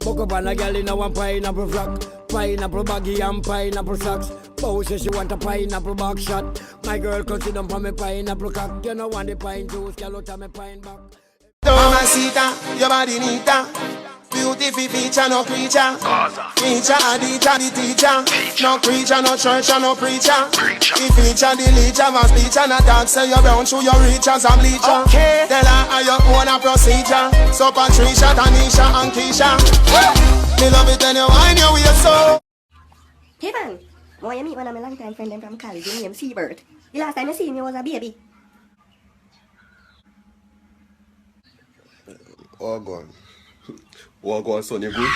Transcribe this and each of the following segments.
Buck up on a girl in a one pineapple flock. Pineapple baggy and pineapple socks. Bow says she want a pineapple box shot. My girl cut it down for me pineapple cock. You know want the pine juice, girl out of me pine back. Mamacita, your body nita. Beautiful feature, no creature. Creature, a teacher, the teacher. No creature, no church, no preacher. The feature, the leacher, a speech and a talk. Say you're brown through your reach as a bleacher. Tell her how you own a procedure. So Patricia, Tanisha, and Keisha. Me love it when you whine your way so. Hey man, boy, I meet one of my long-time friend from college. His name Seabird. The last time I see him, he was a baby. Oh, go on. Oh, go on, son, you good?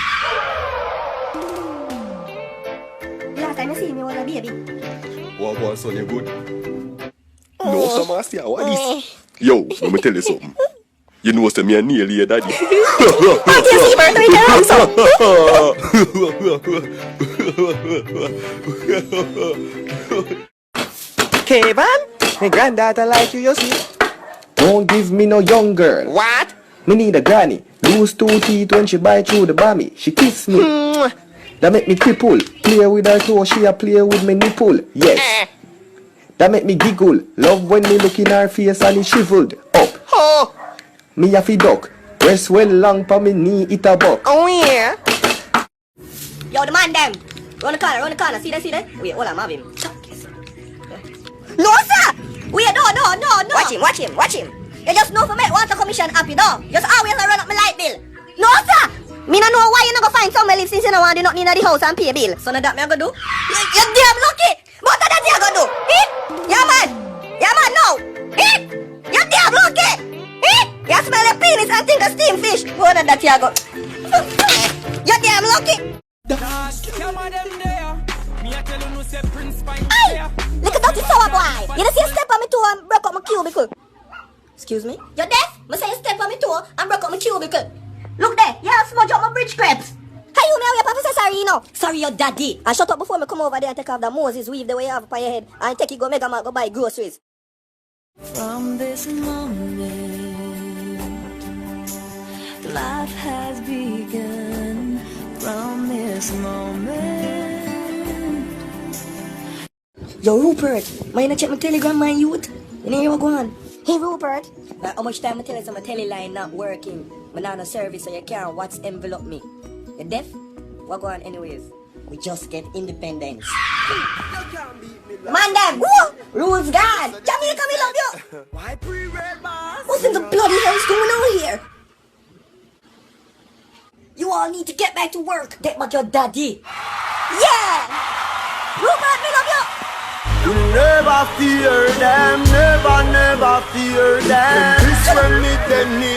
The last time I see him, he was a baby. Oh, go on, son, you good? No, some ask you, what is? Yo, let me tell you something. You know, say me and Neil, your daddy. Thank you, Seabird. Let me tell you something. Kevin, my granddaughter like you see. Don't give me no young girl. What? Me need a granny. Lose 2 teeth when she bite through the bammy. She kiss me. That make me cripple. Play with her toe, she a play with me nipple. Yes. That make me giggle. Love when me look in her face and it shriveled up. Oh. Me a fi duck. Rest well long pa me knee it a buck. Oh yeah. Yo, the man them. Run the corner. See that? Wait, hold on, I'm having. No, sir. Wait, no. Watch him. You just know for me water commission happy, no? Just always run up my light bill. No, sir. Me no know why you not go find somewhere live since you don't want to not need the house and pay bill. So now that me I go do? You damn lucky. What that you go do? Yeah, man, no. You damn lucky. You smell the penis and think of steam fish. What that you go? You damn lucky. Hey, look at that sour boy. You don't see a step on me toe and broke up my cubicle. Excuse me? You're deaf? I say you step on me toe and broke up my cubicle. Look there, you have smudge up my bridge crepes. How you know your papa say sorry, you know? Sorry, your daddy. And shut up before me come over there and take off the Moses weave the way you have upon your head and take you go mega man go buy groceries. From this moment, life has begun. From this moment. Yo, Rupert, mind to check my telegram, my youth? You know you go on. Hey, Rupert. How much time I tell you my teleline not working? I'm not on a service so you can't what's envelope me. You deaf? What go on anyways? We just get independence. Man them! Rules God! Jamaica, we love you! Why pre-red boss? What in the bloody hell is going on here? You all need to get back to work. Get back your daddy. Yeah! Rupert, we love you! You never fear them, never fear them. This when me them need